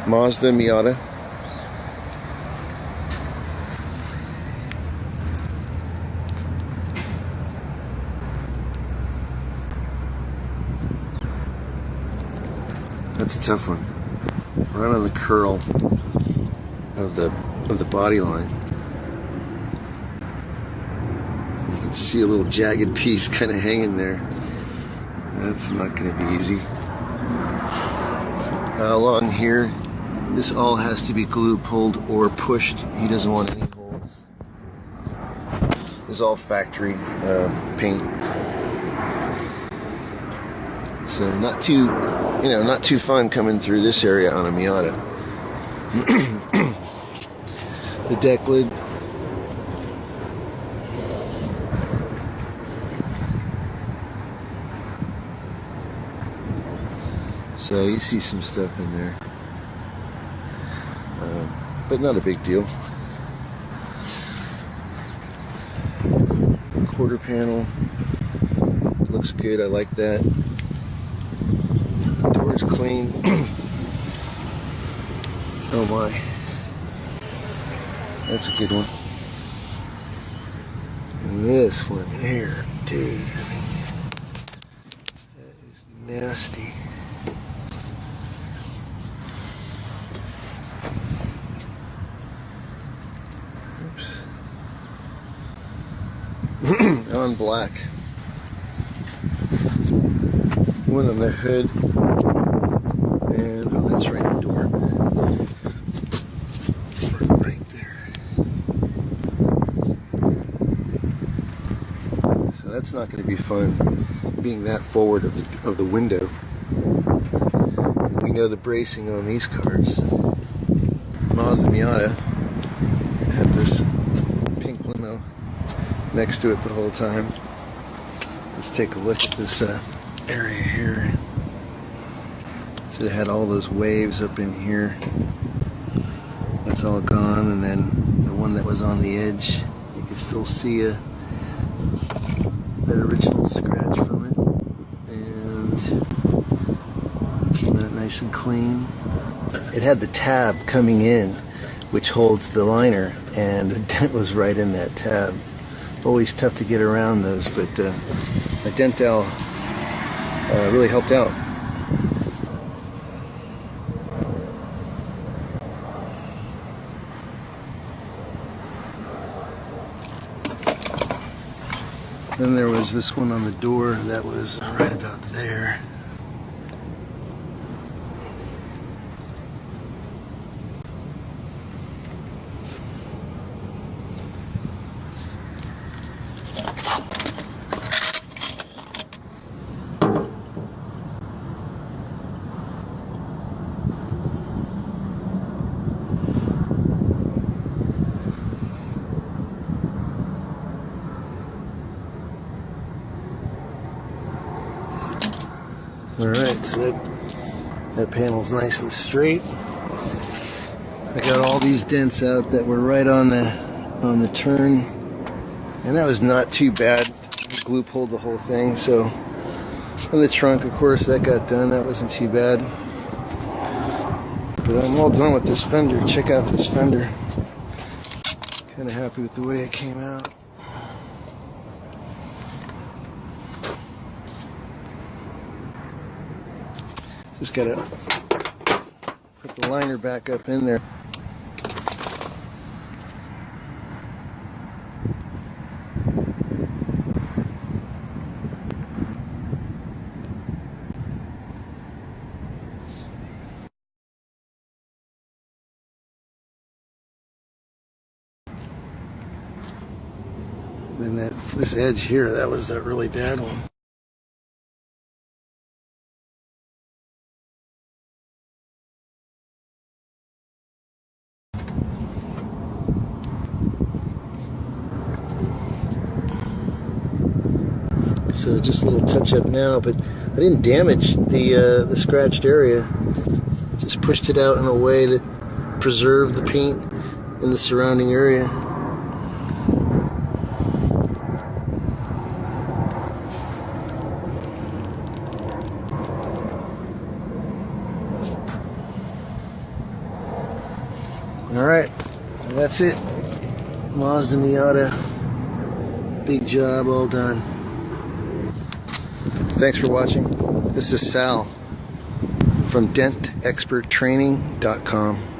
Mazda Miata. That's a tough one. Right on the curl of the body line. You can see a little jagged piece kind of hanging there. That's not going to be easy. Along here, this all has to be glue pulled or pushed. He doesn't want any holes. This is all factory paint. So not too fun coming through this area on a Miata. The deck lid. So you see some stuff in there, but not a big deal. Quarter panel looks good. I like that. The door's clean. Oh my, that's a good one. And this one here, dude, that is nasty. Oops. On black. One on the hood. And oh, that's right in the door. Right there. So that's not going to be fun, being that forward of the window. And we know the bracing on these cars. Mazda Miata had this pink limo next to it the whole time. Let's take a look at this area here. So it had all those waves up in here. That's all gone, and then the one that was on the edge, you can still see that original scratch from it, and it came out nice and clean. It had the tab coming in, which holds the liner, and the dent was right in that tab. Always tough to get around those, but a dental really helped out. Then there was this one on the door that was right about there. Alright, so that panel's nice and straight. I got all these dents out that were right on the turn, and that was not too bad. Glue pulled the whole thing. So on the trunk, of course, that got done. That wasn't too bad. But I'm all done with this fender. Check out this fender. Kind of happy with the way it came out. Just gotta put the liner back up in there. Then this edge here, that was a really bad one. So just a little touch up now, but I didn't damage the scratched area. Just pushed it out in a way that preserved the paint in the surrounding area. Alright, that's it. Mazda Miata. Big job, all done. Thanks for watching. This is Sal from dentexperttraining.com.